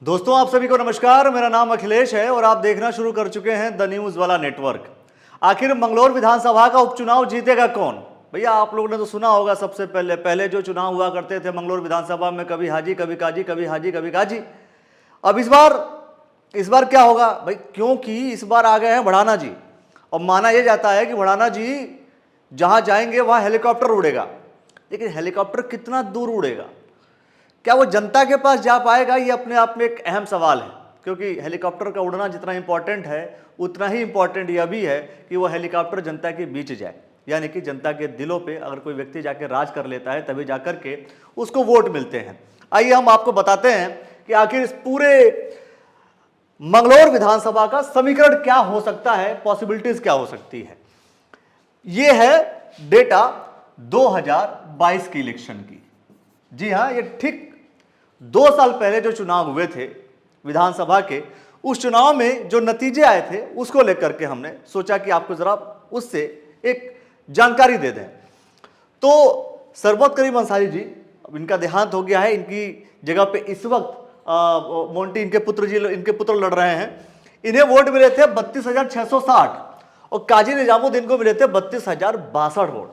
दोस्तों आप सभी को नमस्कार। मेरा नाम अखिलेश है और आप देखना शुरू कर चुके हैं द न्यूज वाला नेटवर्क। आखिर मंगलौर विधानसभा का उपचुनाव जीतेगा कौन? भैया आप लोगों ने तो सुना होगा, सबसे पहले जो चुनाव हुआ करते थे मंगलौर विधानसभा में, कभी हाजी कभी काजी, कभी हाजी कभी काजी। अब इस बार क्या होगा भाई? क्योंकि इस बार आ गए हैं भड़ाना जी और माना यह जाता है कि भड़ाना जी जहां जाएंगे वहां हेलीकॉप्टर उड़ेगा। लेकिन हेलीकॉप्टर कितना दूर उड़ेगा, क्या वो जनता के पास जा पाएगा, ये अपने आप में एक अहम सवाल है। क्योंकि हेलीकॉप्टर का उड़ना जितना इंपॉर्टेंट है उतना ही इंपॉर्टेंट यह भी है कि वो हेलीकॉप्टर जनता के बीच जाए, यानी कि जनता के दिलों पे अगर कोई व्यक्ति जाकर राज कर लेता है तभी जाकर के उसको वोट मिलते हैं। आइए हम आपको बताते हैं कि आखिर इस पूरे मंगलौर विधानसभा का समीकरण क्या हो सकता है, पॉसिबिलिटीज क्या हो सकती है। ये है डेटा 2022 की इलेक्शन की। जी हाँ, ये ठीक 2 साल पहले जो चुनाव हुए थे विधानसभा के, उस चुनाव में जो नतीजे आए थे उसको लेकर के हमने सोचा कि आपको जरा उससे एक जानकारी दे दें। तो सरबत करीम अंसारी जी, अब इनका देहांत हो गया है, इनकी जगह पे इस वक्त मोंटी इनके पुत्र लड़ रहे हैं। इन्हें वोट मिले थे 32,660 और काजी निजामुद्दीन को मिले थे 32,062 वोट।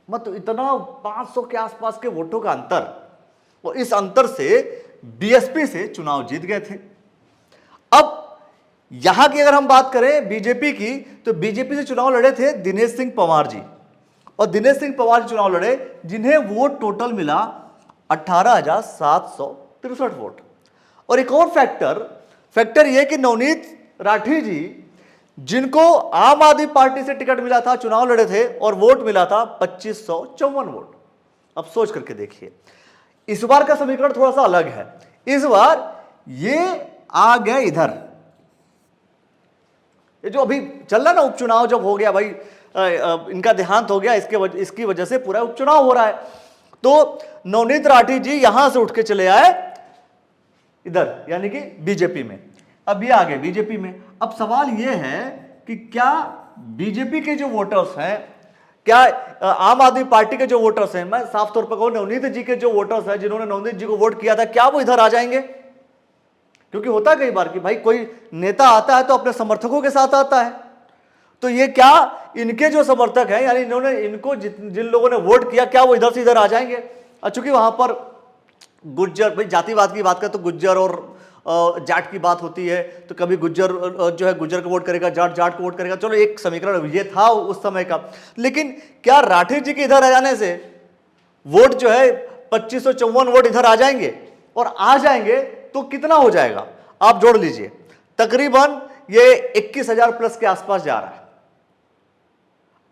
मतलब इतना 500 के आसपास के वोटों का अंतर, और इस अंतर से बीएसपी से चुनाव जीत गए थे। अब यहां की अगर हम बात करें बीजेपी की, तो बीजेपी से चुनाव लड़े थे दिनेश सिंह पंवार जी, और दिनेश सिंह पंवार चुनाव लड़े जिन्हें वोट टोटल मिला 18,763 वोट। और एक और फैक्टर यह कि नवनीत राठी जी, जिनको आम आदमी पार्टी से टिकट मिला था, चुनाव लड़े थे और वोट मिला था 2554 वोट। अब सोच करके देखिए, इस बार का समीकरण थोड़ा सा अलग है। इस बार ये आ गए इधर, ये जो अभी चल रहा ना उपचुनाव, जब हो गया भाई इनका देहांत हो गया, इसकी वजह से पूरा उपचुनाव हो रहा है। तो नवनीत राठी जी यहां से उठ के चले आए इधर, यानी कि बीजेपी में। अब ये आ गए बीजेपी में। अब सवाल ये है कि क्या बीजेपी के जो वोटर्स हैं, क्या आम आदमी पार्टी के जो वोटर्स हैं, मैं साफ तौर पर कहूं नवनीत जी के जो वोटर्स हैं जिन्होंने नवनीत जी को वोट किया था, क्या वो इधर आ जाएंगे? क्योंकि होता है कई बार कि भाई कोई नेता आता है तो अपने समर्थकों के साथ आता है। तो ये क्या इनके जो समर्थक हैं, यानी इनको जिन लोगों ने वोट किया, क्या वो इधर से इधर आ जाएंगे? चूंकि वहां पर गुज्जर, भाई जातिवाद की बात करें तो गुज्जर और जाट की बात होती है, तो कभी गुज्जर जो है गुज्जर को वोट करेगा, जाट को वोट करेगा। चलो एक समीकरण ये था उस समय का। लेकिन क्या राठी जी के इधर आ जाने से वोट जो है 2554 वोट इधर आ जाएंगे? और आ जाएंगे तो कितना हो जाएगा आप जोड़ लीजिए, तकरीबन ये 21,000 प्लस के आसपास जा रहा है।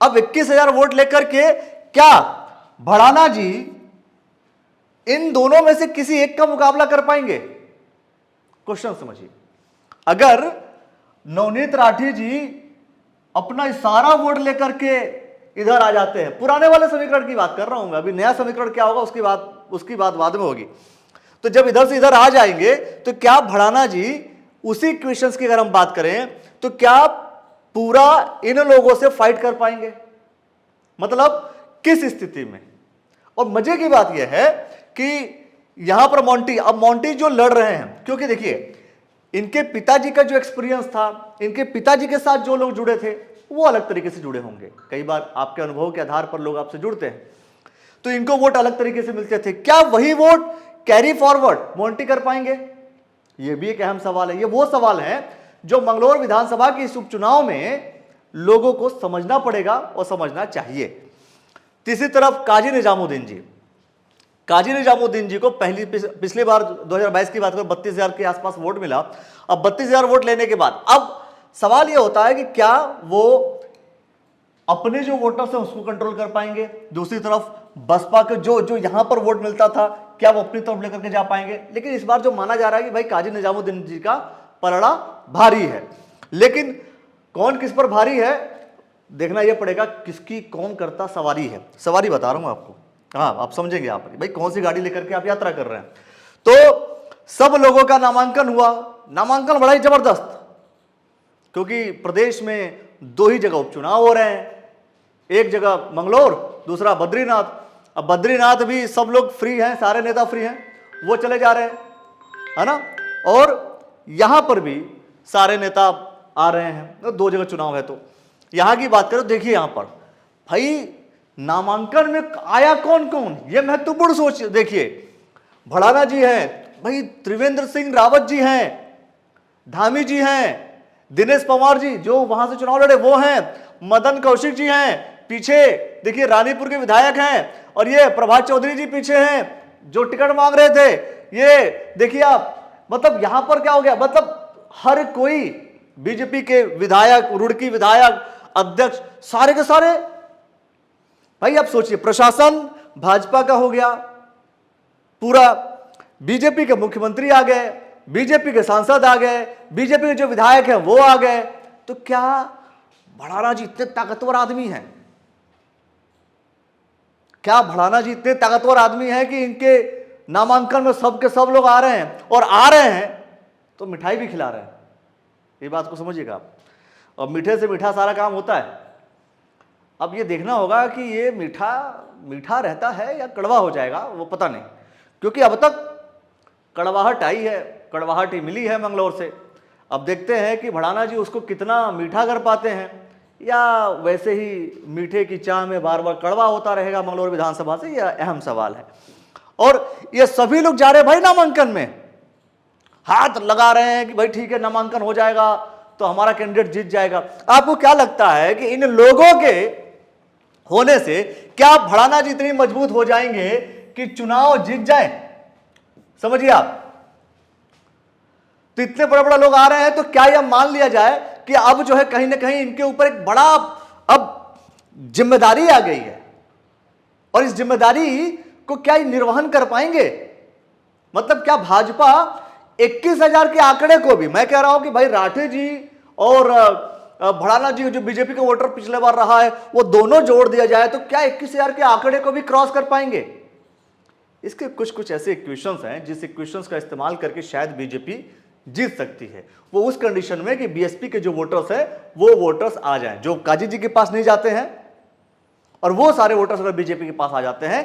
अब 21,000 वोट लेकर के क्या भड़ाना जी इन दोनों में से किसी एक का मुकाबला कर पाएंगे? क्वेश्चन समझिए। अगर नवनीत राठी जी अपना सारा वोट लेकर के इधर आ जाते हैं, पुराने वाले समीकरण की बात कर रहा हूं, अभी नया समीकरण क्या होगा उसकी बात बाद में होगी। तो जब इधर से इधर आ जाएंगे तो क्या भड़ाना जी उसी क्वेश्चंस की अगर हम बात करें तो क्या पूरा इन लोगों से फाइट कर पाएंगे? मतलब किस स्थिति में? और मजे की बात यह है कि यहां पर मोंटी जो लड़ रहे हैं, क्योंकि देखिए इनके पिताजी का जो एक्सपीरियंस था, इनके पिताजी के साथ जो लोग जुड़े थे वो अलग तरीके से जुड़े होंगे। कई बार आपके अनुभव के आधार पर लोग आपसे जुड़ते हैं, तो इनको वोट अलग तरीके से मिलते थे। क्या वही वोट कैरी फॉरवर्ड मोंटी कर पाएंगे? यह भी एक अहम सवाल है। ये वो सवाल है जो मंगलौर विधानसभा के इस उपचुनाव में लोगों को समझना पड़ेगा और समझना चाहिए। तीसरी तरफ काजी निजामुद्दीन जी को पिछली बार 2022 की बात करें 32,000 के आसपास वोट मिला। अब 32,000 वोट लेने के बाद अब सवाल यह होता है कि क्या वो अपने जो वोटर्स हैं उसको कंट्रोल कर पाएंगे? दूसरी तरफ बसपा के जो यहां पर वोट मिलता था, क्या वो अपनी तरफ लेकर के जा पाएंगे? लेकिन इस बार जो माना जा रहा है कि भाई काजी निजामुद्दीन जी का पलड़ा भारी है। लेकिन कौन किस पर भारी है देखना यह पड़ेगा, किसकी कौन करता सवारी है। सवारी बता रहा हूं आपको, हाँ आप समझेंगे आप भाई कौन सी गाड़ी लेकर के आप यात्रा कर रहे हैं। तो सब लोगों का नामांकन हुआ, नामांकन बड़ा ही जबरदस्त, क्योंकि प्रदेश में 2 ही जगह उपचुनाव हो रहे हैं, एक जगह मंगलौर, दूसरा बद्रीनाथ। अब बद्रीनाथ भी सब लोग फ्री हैं, सारे नेता फ्री हैं, वो चले जा रहे हैं, है ना। और यहां पर भी सारे नेता आ रहे हैं, 2 जगह चुनाव है। तो यहां की बात करो, देखिए यहां पर भाई नामांकन में आया कौन कौन, ये महत्वपूर्ण सोच। देखिए भड़ाना जी हैं भाई, त्रिवेंद्र सिंह रावत जी हैं, धामी जी हैं, दिनेश पवार जी जो वहां से चुनाव लड़े वो हैं, मदन कौशिक जी हैं, पीछे देखिए रानीपुर के विधायक हैं, और ये प्रभात चौधरी जी पीछे हैं जो टिकट मांग रहे थे। ये देखिए आप, मतलब यहां पर क्या हो गया, मतलब हर कोई बीजेपी के विधायक, रुड़की विधायक, अध्यक्ष, सारे के सारे। भाई आप सोचिए, प्रशासन भाजपा का हो गया पूरा, बीजेपी के मुख्यमंत्री आ गए, बीजेपी के सांसद आ गए, बीजेपी के जो विधायक हैं वो आ गए। तो क्या भड़ाना जी इतने ताकतवर आदमी हैं? क्या भड़ाना जी इतने ताकतवर आदमी हैं कि इनके नामांकन में सब के सब लोग आ रहे हैं, और आ रहे हैं तो मिठाई भी खिला रहे हैं? ये बात को समझिएगा आप। और मीठे से मीठा सारा काम होता है। अब ये देखना होगा कि ये मीठा मीठा रहता है या कड़वा हो जाएगा, वो पता नहीं, क्योंकि अब तक कड़वाहट आई है, कड़वाहट ही मिली है मंगलौर से। अब देखते हैं कि भड़ाना जी उसको कितना मीठा कर पाते हैं, या वैसे ही मीठे की चाह में बार बार कड़वा होता रहेगा मंगलौर विधानसभा से, यह अहम सवाल है। और ये सभी लोग जा रहे हैं भाई नामांकन में, हाथ लगा रहे हैं कि भाई ठीक है नामांकन हो जाएगा तो हमारा कैंडिडेट जीत जाएगा। आपको क्या लगता है कि इन लोगों के होने से क्या भड़ाना जी इतनी मजबूत हो जाएंगे कि चुनाव जीत जाए? समझिए आप, तो इतने बड़े बड़े लोग आ रहे हैं, तो क्या यह मान लिया जाए कि अब जो है कहीं ना कहीं इनके ऊपर एक बड़ा अब जिम्मेदारी आ गई है, और इस जिम्मेदारी को क्या ये निर्वहन कर पाएंगे? मतलब क्या भाजपा 21,000 के आंकड़े को भी, मैं कह रहा हूं कि भाई राठे जी और भड़ाना जी जो बीजेपी का वोटर पिछले बार रहा है, वो दोनों जोड़ दिया जाए तो क्या 21,000 के आंकड़े को भी क्रॉस कर पाएंगे? इसके कुछ कुछ ऐसे इक्वेशंस हैं जिस इक्वेशंस का इस्तेमाल करके शायद बीजेपी जीत सकती है। वो उस कंडीशन में कि बीएसपी के जो वोटर्स हैं वो वोटर्स आ जाएं, जो काजी जी के पास नहीं जाते हैं, और वो सारे वोटर्स अगर बीजेपी के पास आ जाते हैं,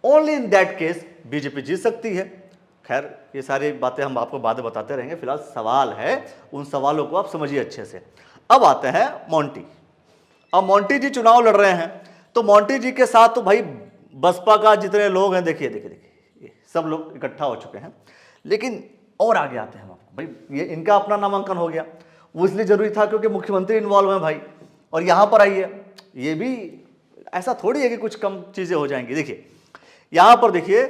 only in that case BJP जीत सकती है। खैर ये सारी बातें हम आपको बाद में बताते रहेंगे, फिलहाल सवाल है, उन सवालों को आप समझिए अच्छे से। अब आते हैं मोंटी। अब मोंटी जी चुनाव लड़ रहे हैं, तो मोंटी जी के साथ तो भाई बसपा का जितने लोग हैं, देखिए देखिए देखिए सब लोग इकट्ठा हो चुके हैं। लेकिन और आगे आते हैं हम आपको, भाई ये इनका अपना नामांकन हो गया, वो इसलिए जरूरी था क्योंकि मुख्यमंत्री इन्वॉल्व हैं भाई। और यहां पर आइए, ये भी ऐसा थोड़ी है कि कुछ कम चीजें हो जाएंगी। देखिए यहां पर देखिए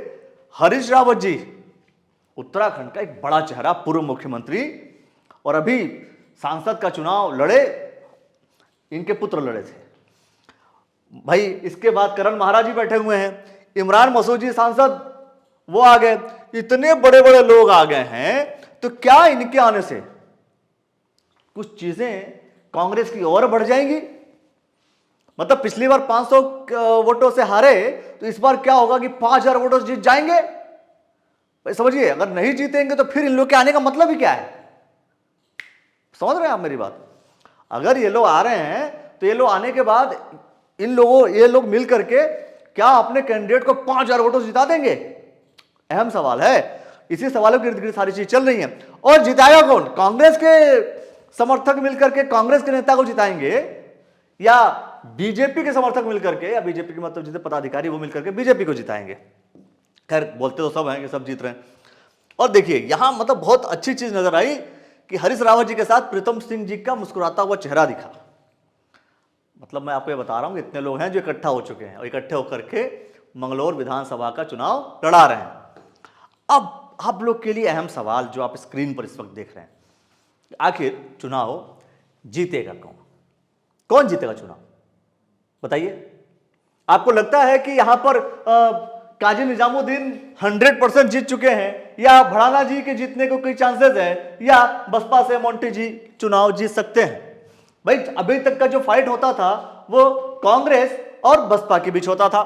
हरीश रावत जी, उत्तराखंड का एक बड़ा चेहरा, पूर्व मुख्यमंत्री, और अभी सांसद का चुनाव लड़े, इनके पुत्र लड़े थे भाई। इसके बाद करण महाराज जी बैठे हुए हैं, इमरान मसूद जी सांसद वो आ गए, इतने बड़े बड़े लोग आ गए हैं। तो क्या इनके आने से कुछ चीजें कांग्रेस की ओर बढ़ जाएंगी? मतलब पिछली बार 500 वोटों से हारे, तो इस बार क्या होगा कि 5,000 वोटों से जीत जाएंगे? भाई समझिए, अगर नहीं जीतेंगे तो फिर इन लोग के आने का मतलब ही क्या है? समझ रहे हैं आप मेरी बात? अगर ये लोग आ रहे हैं तो ये लोग आने के बाद ये लोग मिल करके क्या अपने कैंडिडेट को 5,000 वोटों से जिता देंगे? अहम सवाल है। इसी सवालों के इर्द गिर्द सारी चीज चल रही है। और जिताएगा कौन? कांग्रेस के समर्थक मिलकर के कांग्रेस के नेता को जिताएंगे, या बीजेपी के समर्थक मिलकर के, या बीजेपी के मतलब जितने पदाधिकारी वो मिलकर के बीजेपी को जिताएंगे? खैर बोलते तो सब हैं कि सब जीत रहे हैं। और देखिए यहां मतलब बहुत अच्छी चीज नजर आई कि हरीश रावत जी के साथ प्रीतम सिंह जी का मुस्कुराता हुआ चेहरा दिखा। मतलब मैं आपको ये बता रहा हूं कि इतने लोग हैं जो इकट्ठा हो चुके हैं, और इकट्ठे होकर के मंगलौर विधानसभा का चुनाव लड़ा रहे हैं। अब आप लोग के लिए अहम सवाल जो आप स्क्रीन पर इस वक्त देख रहे हैं, आखिर चुनाव जीतेगा कौन? कौन जीतेगा चुनाव? बताइए। आपको लगता है कि यहां पर काजी निजामुद्दीन 100% जीत चुके हैं, या भड़ाना जी के जीतने को कोई चांसेस है, या बसपा से मोंटी जी चुनाव जीत सकते हैं? भाई अभी तक का जो फाइट होता था वो कांग्रेस और बसपा के बीच होता था।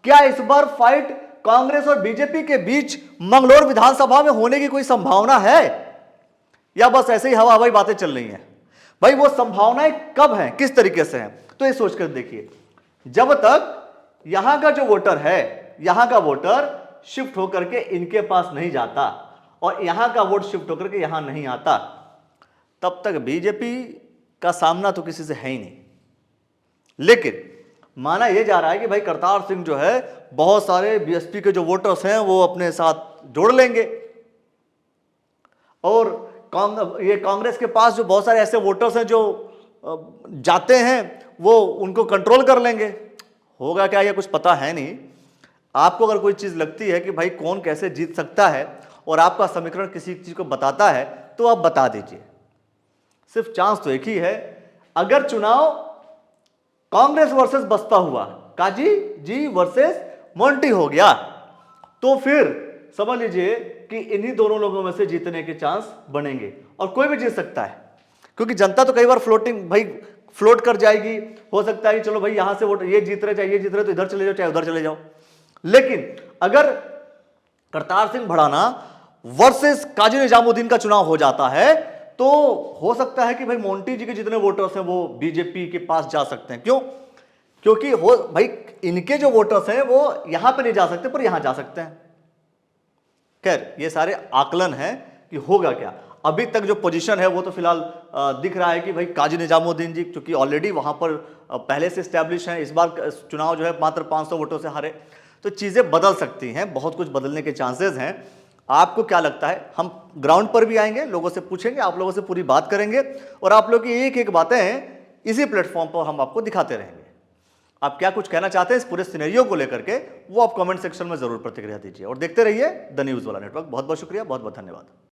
क्या इस बार फाइट कांग्रेस और बीजेपी के बीच मंगलौर विधानसभा में होने की कोई संभावना है, या बस ऐसे ही हवा हवाई बातें चल रही हैं? भाई वो संभावनाएं कब हैं, किस तरीके से हैं, तो ये सोचकर देखिए। जब तक यहां का जो वोटर है, यहां का वोटर शिफ्ट होकर के इनके पास नहीं जाता, और यहां का वोट शिफ्ट होकर के यहां नहीं आता, तब तक बीजेपी का सामना तो किसी से है ही नहीं। लेकिन माना यह जा रहा है कि भाई करतार सिंह जो है बहुत सारे बीएसपी के जो वोटर्स हैं वो अपने साथ जोड़ लेंगे, और ये कांग्रेस के पास जो बहुत सारे ऐसे वोटर्स हैं जो जाते हैं वो उनको कंट्रोल कर लेंगे। होगा क्या, ये कुछ पता है नहीं। आपको अगर कोई चीज लगती है कि भाई कौन कैसे जीत सकता है और आपका समीकरण किसी चीज को बताता है तो आप बता दीजिए। सिर्फ चांस तो एक ही है, अगर चुनाव कांग्रेस वर्सेस बसपा हुआ, काजी जी वर्सेस मोंटी हो गया, तो फिर समझ लीजिए कि इन्हीं दोनों लोगों में से जीतने के चांस बनेंगे, और कोई भी जीत सकता है, क्योंकि जनता तो कई बार फ्लोट कर जाएगी। हो सकता है कि चलो भाई यहां से वोट ये जीत रहे, चाहे ये जीत रहे, तो इधर चले जाओ चाहे उधर चले जाओ। लेकिन अगर करतार सिंह भड़ाना वर्सेस काजी निजामुद्दीन का चुनाव हो जाता है तो हो सकता है कि भाई मोंटी जी के जितने वोटर्स हैं वो बीजेपी के पास जा सकते हैं। क्यों? क्योंकि हो भाई इनके जो वोटर्स हैं वो यहां पे नहीं जा सकते पर यहां जा सकते हैं। खैर ये सारे आकलन हैं कि होगा क्या। अभी तक जो पोजीशन है वो तो फिलहाल दिख रहा है कि भाई काजी निजामुद्दीन जी क्योंकि ऑलरेडी वहां पर पहले से स्टैब्लिश हैं, इस बार चुनाव जो है मात्र 500 वोटों से हारे, तो चीजें बदल सकती हैं, बहुत कुछ बदलने के चांसेस हैं। आपको क्या लगता है? हम ग्राउंड पर भी आएंगे, लोगों से पूछेंगे, आप लोगों से पूरी बात करेंगे और आप लोग की एक एक बातें इसी प्लेटफॉर्म पर हम आपको दिखाते रहेंगे। आप क्या कुछ कहना चाहते हैं इस पूरे सिनेरियो को लेकर के, वो आप कमेंट सेक्शन में जरूर प्रतिक्रिया दीजिए और देखते रहिए द न्यूज वाला नेटवर्क। बहुत बहुत शुक्रिया, बहुत बहुत धन्यवाद।